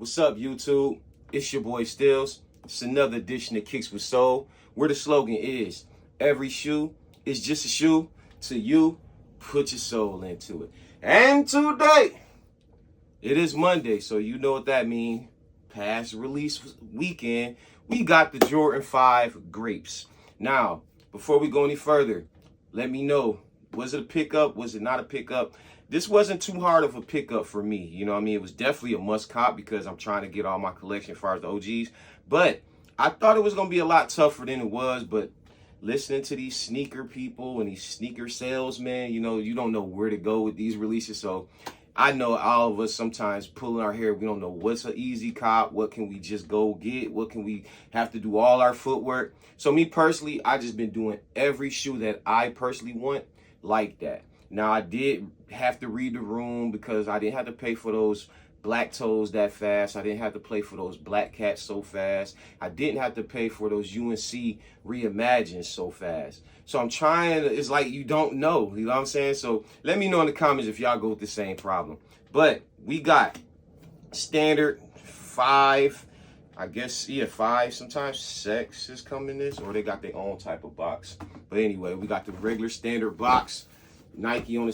What's up, YouTube? It's your boy Steelez. It's another edition of Kicks with Soul, where the slogan is, every shoe is just a shoe to you. Put your soul into it. And today, it is Monday, so you know what that means. Past release weekend, we got the Jordan 5 grapes. Now, before we go any further, let me know, was it a pickup? Was it not a pickup? This wasn't too hard of a pickup for me. You know what I mean? It was definitely a must cop because I'm trying to get all my collection as far as the OGs. But I thought it was going to be a lot tougher than it was. But listening to these sneaker people and these sneaker salesmen, you know, you don't know where to go with these releases. So I know all of us sometimes pulling our hair. We don't know what's an easy cop. What can we just go get? What can we have to do all our footwork? So me personally, I just been doing every shoe that I personally want like that. Now, I did have to read the room because I didn't have to pay for those black toes that fast. I didn't have to pay for those black cats so fast. I didn't have to pay for those UNC reimagined so fast. So I'm trying, it's like you don't know, you know what I'm saying? So let me know in the comments if y'all go with the same problem. But we got standard 5, I guess, yeah, 5, sometimes 6 is coming in this, or they got their own type of box. But anyway, we got the regular standard box. Nike on the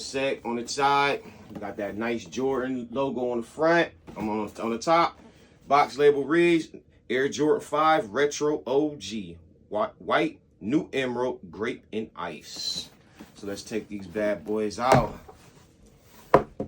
side. We got that nice Jordan logo on the front. I'm on the top. Box label reads Air Jordan 5 Retro OG. White, new emerald, grape, and ice. So let's take these bad boys out.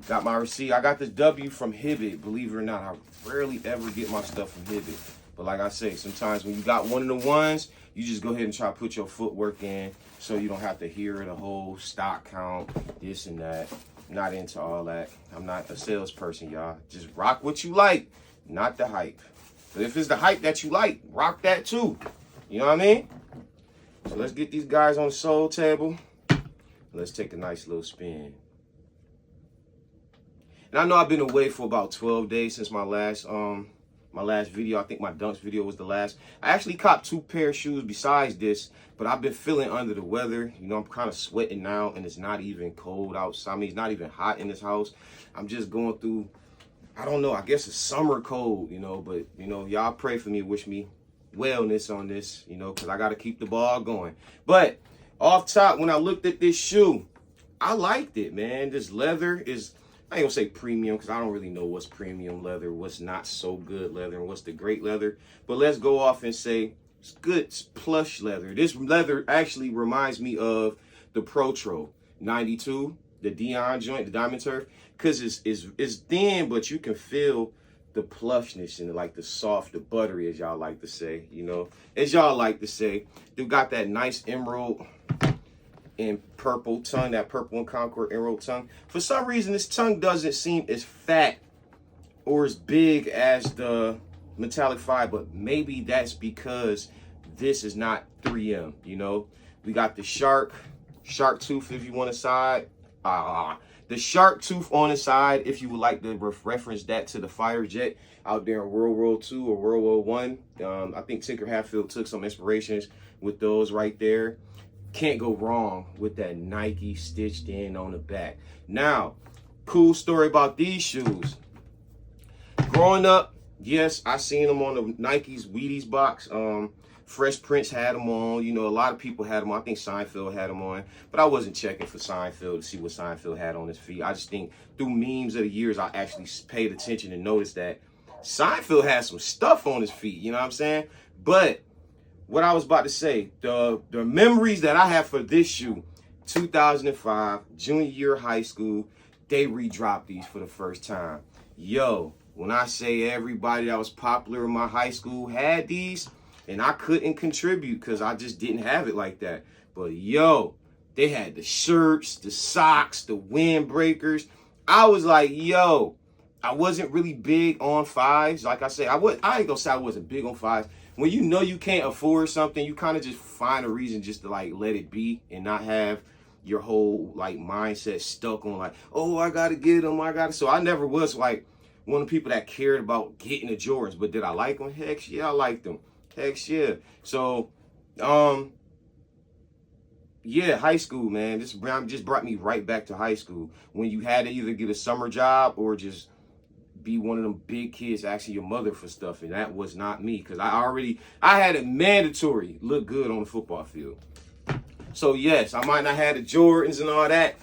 Got my receipt. I got this W from Hibbett. Believe it or not, I rarely ever get my stuff from Hibbett. But like I say, sometimes when you got one of the ones, you just go ahead and try to put your footwork in so you don't have to hear the whole stock count, this and that. Not into all that. I'm not a salesperson, y'all. Just rock what you like, not the hype. But if it's the hype that you like, rock that too. You know what I mean? So let's get these guys on the sole table. Let's take a nice little spin. And I know I've been away for about 12 days since my last video. I think my dunks video was the last. I actually copped 2 pair of shoes besides this, but I've been feeling under the weather. You know, I'm kind of sweating now, and it's not even cold outside. I mean, it's not even hot in this house. I'm just going through, I don't know, I guess it's summer cold, you know, but, you know, y'all pray for me, wish me wellness on this, you know, because I got to keep the ball going. But off top, when I looked at this shoe, I liked it, man. This leather is, I ain't gonna say premium because I don't really know what's premium leather, what's not so good leather, and what's the great leather. But let's go off and say it's good, it's plush leather. This leather actually reminds me of the Protro 92, the Dion joint, the Diamond Turf, because it's thin, but you can feel the plushness and like the soft, the buttery, as y'all like to say, you know, as y'all like to say. They got that nice emerald and purple tongue, that purple and Concord emerald tongue. For some reason, this tongue doesn't seem as fat or as big as the metallic 5, but maybe that's because this is not 3M, you know. We got the shark tooth if you want a side. The shark tooth on the side if you would like to reference that to the fighter jet out there in World War II or World War I. I think Tinker Hatfield took some inspirations with those right there. Can't go wrong with that Nike stitched in on the back. Now, cool story about these shoes. Growing up, yes, I seen them on the Nike's Wheaties box. Fresh Prince had them on. You know, a lot of people had them on. I think Seinfeld had them on. But I wasn't checking for Seinfeld to see what Seinfeld had on his feet. I just think through memes of the years, I actually paid attention and noticed that Seinfeld had some stuff on his feet. You know what I'm saying? But what I was about to say, the memories that I have for this shoe, 2005, junior year of high school, they redropped these for the first time. Yo, when I say everybody that was popular in my high school had these, and I couldn't contribute because I just didn't have it like that. But yo, they had the shirts, the socks, the windbreakers. I was like, yo, I wasn't really big on 5s. Like I said, I ain't gonna say I wasn't big on 5s. When you know you can't afford something, you kind of just find a reason just to like let it be and not have your whole like mindset stuck on like, oh, I gotta get them, So I never was like one of the people that cared about getting the Jordans, but did I like them? Heck yeah, I liked them. Heck yeah. So, yeah, high school, man. This just brought me right back to high school when you had to either get a summer job or just be one of them big kids asking your mother for stuff, and that was not me, because I had it mandatory look good on the football field. So yes, I might not have the Jordans and all that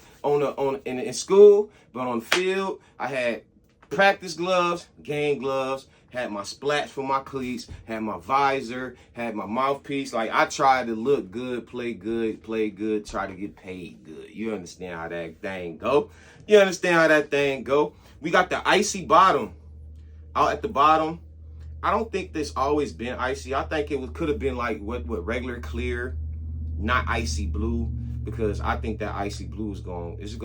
in school, but on the field, I had practice gloves, game gloves, had my splats for my cleats, had my visor, had my mouthpiece. Like, I tried to look good, play good, try to get paid good. You understand how that thing go? You understand how that thing go? We got the icy bottom out at the bottom. I don't think this always been icy. I think it could have been like what regular clear, not icy blue, because I think that icy blue is it's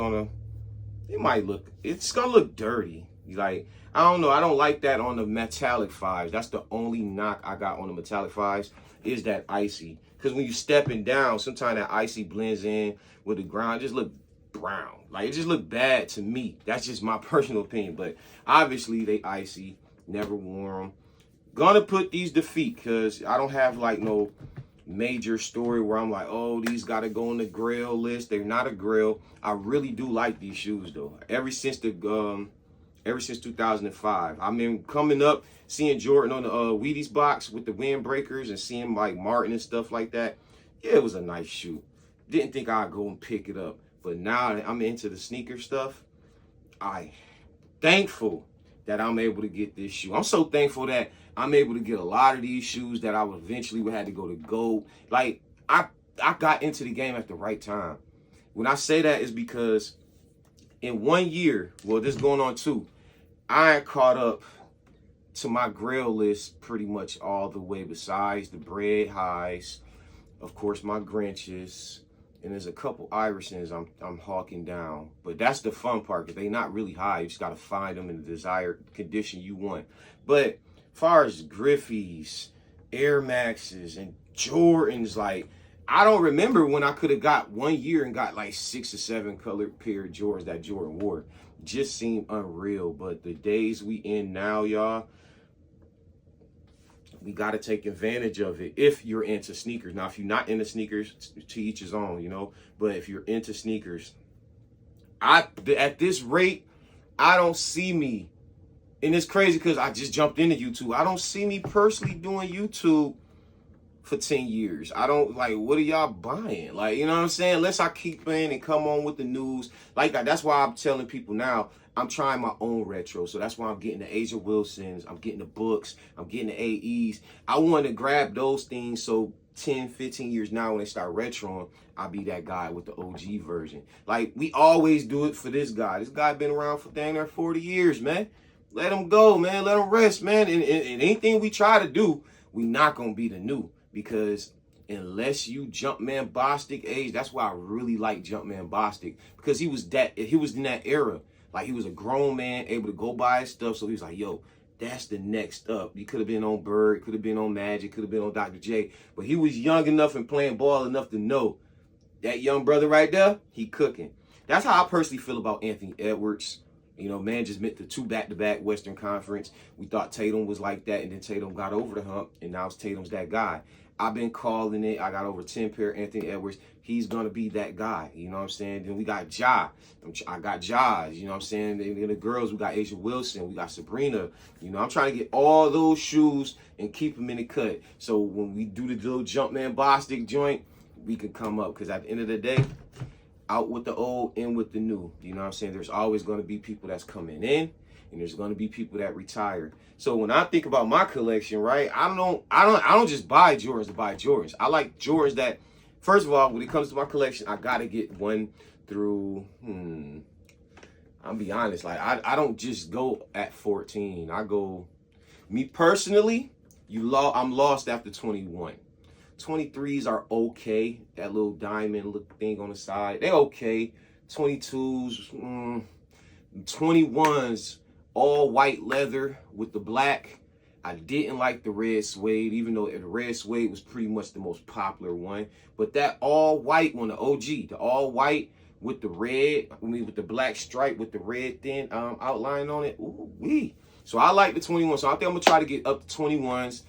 gonna look dirty. Like, I don't know. I don't like that on the metallic fives. That's the only knock I got on the metallic fives, is that icy. Because when you stepping down, sometimes that icy blends in with the ground. It just look brown. Like, it just look bad to me. That's just my personal opinion. But obviously they icy. Never wore them. Gonna put these to feet, because I don't have like no major story where I'm like, oh, these gotta go on the grail list. They're not a grail. I really do like these shoes though. Ever since 2005. I mean, coming up, seeing Jordan on the Wheaties box with the windbreakers and seeing like Martin and stuff like that. Yeah, it was a nice shoe. Didn't think I'd go and pick it up. But now that I'm into the sneaker stuff, I'm thankful that I'm able to get this shoe. I'm so thankful that I'm able to get a lot of these shoes that I would eventually have to go to gold. Like, I got into the game at the right time. When I say that, is because in 1 year, well, this is going on 2, I caught up to my grail list pretty much all the way, besides the bread highs, of course, my Grinches, and there's a couple Irisons I'm hawking down. But that's the fun part, because they're not really high. You just got to find them in the desired condition you want. But as far as Griffeys, Air Maxes, and Jordans, like, I don't remember when I could have got 1 year and got like 6 or 7 colored pair of Jordans that Jordan wore. Just seemed unreal. But the days we in now, y'all, we got to take advantage of it if you're into sneakers. Now, if you're not into sneakers, to each his own, you know. But if you're into sneakers, at this rate, I don't see me, and it's crazy because I just jumped into YouTube. I don't see me personally doing YouTube for 10 years. I don't, like, what are y'all buying? Like, you know what I'm saying? Unless I keep in and come on with the news. Like, that's why I'm telling people now, I'm trying my own retro. So that's why I'm getting the Asia Wilsons. I'm getting the books. I'm getting the AEs. I want to grab those things so 10, 15 years now when they start retroing, I'll be that guy with the OG version. Like, we always do it for this guy. This guy been around for dang near 40 years, man. Let him go, man. Let him rest, man. And anything we try to do, we not going to be the new. Because unless you Jumpman Bostic age, that's why I really like Jumpman Bostic, because he was in that era. Like, he was a grown man, able to go buy his stuff. So he was like, yo, that's the next up. He could have been on Bird, could have been on Magic, could have been on Dr. J. But he was young enough and playing ball enough to know that young brother right there, he cooking. That's how I personally feel about Anthony Edwards. You know, man just met the 2 back-to-back Western Conference. We thought Tatum was like that, and then Tatum got over the hump, and now Tatum's that guy. I've been calling it. I got over 10 pair of Anthony Edwards. He's going to be that guy. You know what I'm saying? Then we got Ja. I got Jaws. You know what I'm saying? Then the girls, we got Asia Wilson. We got Sabrina. You know, I'm trying to get all those shoes and keep them in the cut. So when we do the little Jumpman Bostic joint, we can come up. Because at the end of the day, out with the old, in with the new. You know what I'm saying? There's always going to be people that's coming in, and there's going to be people that retire. So when I think about my collection, right, I don't just buy Jordans to buy Jordans. I like Jordans that, first of all, when it comes to my collection, I got to get 1 through, I'll be honest, like, I don't just go at 14. I go, me personally, I'm lost after 21. 23s are okay. That little diamond look thing on the side, they okay. 22s, 21s, all white leather with the black. I didn't like the red suede, even though the red suede was pretty much the most popular one. But that all white one, the OG, the all white with the red, with the black stripe with the red thin outline on it. Ooh wee. So I like the 21. So I think I'm gonna try to get up to 21s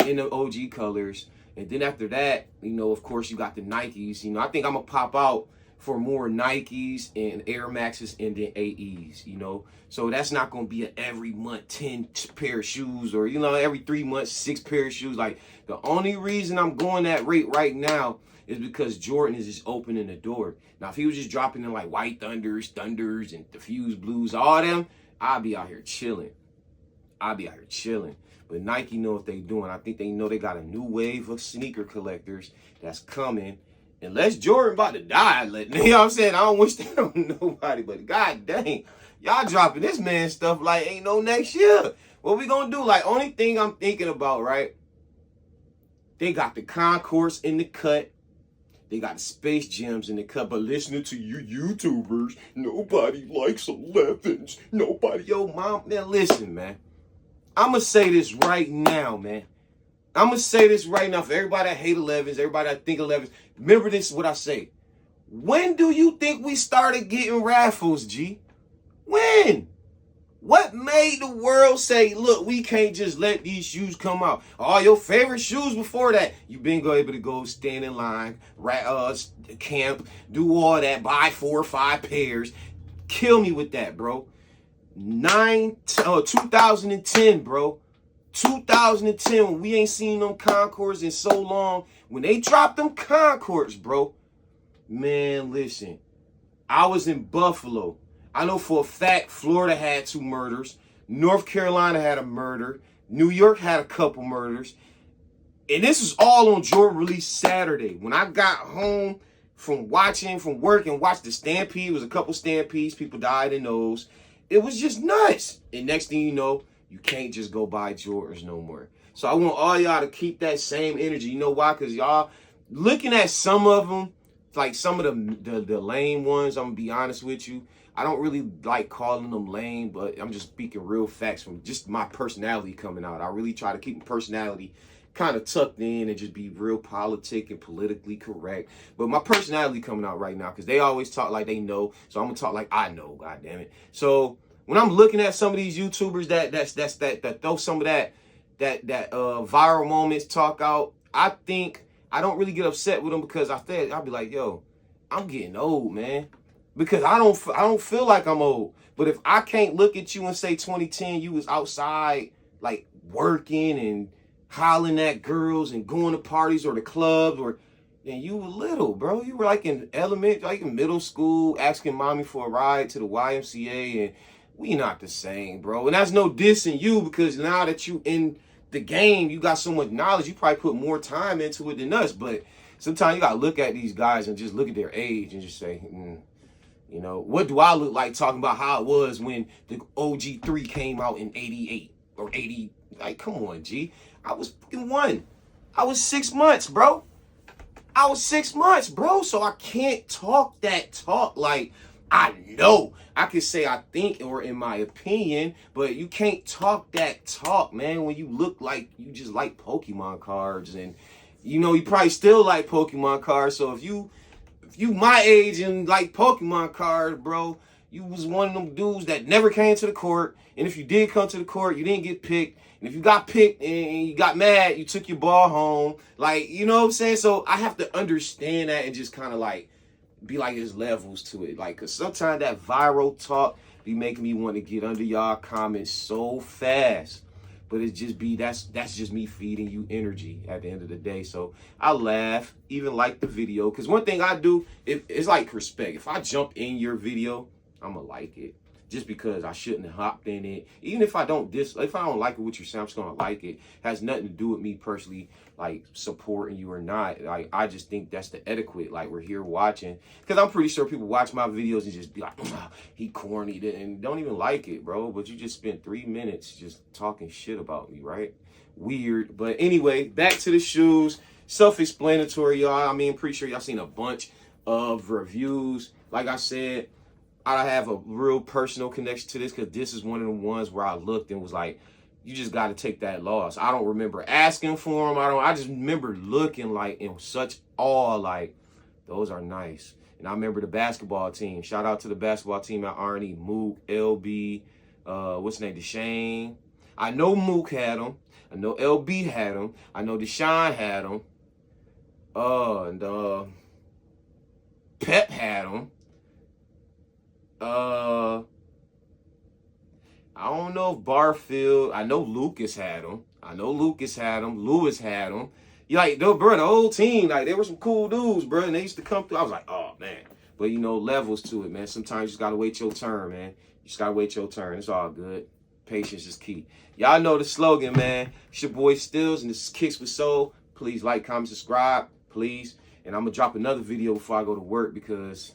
in the OG colors. And then after that, you know, of course, you got the Nikes. You know, I think I'm gonna pop out for more Nikes and Air Maxes and then AEs, you know. So that's not going to be an every month 10 pair of shoes, or, you know, every 3 months 6 pair of shoes. Like, the only reason I'm going that rate right now is because Jordan is just opening the door. Now, if he was just dropping in like White Thunders, and Diffuse Blues, all them, I'd be out here chilling. But Nike know what they doing. I think they know they got a new wave of sneaker collectors that's coming. Unless Jordan about to die, you know what I'm saying? I don't wish that on nobody, but god dang, y'all dropping this man stuff like ain't no next year. What we gonna do? Like, only thing I'm thinking about, right? They got the Concourse in the cut. They got the Space Gems in the cut. But listening to you YouTubers, nobody likes 11s. Nobody, yo, mom, man, listen, man. I'm going to say this right now, man. I'm going to say this right now for everybody that hate 11s, everybody that think 11s. Remember this, what I say. When do you think we started getting raffles, G? When? What made the world say, look, we can't just let these shoes come out? All your favorite shoes before that, you've been able to go stand in line, camp, do all that, buy 4 or 5 pairs. Kill me with that, bro. 2010, bro. 2010, when we ain't seen them Concords in so long. When they dropped them Concords, bro, man, listen. I was in Buffalo. I know for a fact Florida had 2 murders. North Carolina had a murder. New York had a couple murders. And this was all on Jordan release Saturday. When I got home from work and watched the Stampede, it was a couple Stampedes. People died in those. It was just nuts. And next thing you know, you can't just go buy Jordans no more. So I want all y'all to keep that same energy. You know why? Because y'all looking at some of them, like some of the lame ones, I'm going to be honest with you. I don't really like calling them lame, but I'm just speaking real facts from just my personality coming out. I really try to keep my personality kind of tucked in and just be real politic and politically correct. But my personality coming out right now because they always talk like they know. So I'm going to talk like I know, God damn it. So when I'm looking at some of these YouTubers that throw some of that viral moments talk out, I think I don't really get upset with them because I'll be like, yo, I'm getting old, man. Because I don't feel like I'm old. But if I can't look at you and say 2010, you was outside like working and hollering at girls and going to parties or the clubs, and you were little, bro. You were like in middle school, asking mommy for a ride to the YMCA, and we not the same, bro. And that's no dissing you because now that you in the game, you got so much knowledge, you probably put more time into it than us. But sometimes you gotta look at these guys and just look at their age and just say, you know, what do I look like talking about how it was when the OG3 came out in 88 or 80? Like, come on, G. I was fucking 1. I was 6 months, bro. So I can't talk that talk like I know. I can say I think or in my opinion, but you can't talk that talk, man, when you look like you just like Pokemon cards. And, you know, you probably still like Pokemon cards. So if you my age and like Pokemon cards, bro, you was one of them dudes that never came to the court. And if you did come to the court, you didn't get picked. And if you got picked and you got mad, you took your ball home. Like, you know what I'm saying? So I have to understand that and just kind of like be like there's levels to it. Like, because sometimes that viral talk be making me want to get under y'all comments so fast. But it's just that's just me feeding you energy at the end of the day. So I laugh, even like the video. Because one thing I do, it's like respect. If I jump in your video, I'm going to like it. Just because I shouldn't have hopped in it. Even if I don't like it what you're saying, I'm just going to like it. It has nothing to do with me personally, like, supporting you or not. Like, I just think that's the etiquette. Like, we're here watching. Because I'm pretty sure people watch my videos and just be like, he corny, and don't even like it, bro. But you just spent 3 minutes just talking shit about me, right? Weird. But anyway, back to the shoes. Self-explanatory, y'all. I mean, pretty sure y'all seen a bunch of reviews. Like I said, I have a real personal connection to this because this is one of the ones where I looked and was like, you just got to take that loss. I don't remember asking for them. I just remember looking like in such awe, like, those are nice. And I remember the basketball team. Shout out to the basketball team at Arnie, Mook, LB, what's his name, Deshane. I know Mook had them. I know LB had them. I know Deshaun had them. Pep had them. I don't know if Barfield. I know Lucas had them. Lewis had them. You like, bro, the whole team, like, they were some cool dudes, bro, and they used to come through. I was like, oh, man. But, you know, levels to it, man. Sometimes you just got to wait your turn, man. You just got to wait your turn. It's all good. Patience is key. Y'all know the slogan, man. It's your boy Steelez, and this is Kicks with Soul. Please like, comment, subscribe, please. And I'm going to drop another video before I go to work because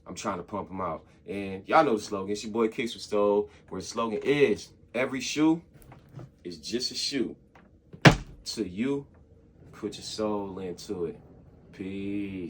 I'm trying to pump them out. And y'all know the slogan. It's your boy Kicks with Soul, where the slogan is, every shoe is just a shoe. To you, put your soul into it. Peace.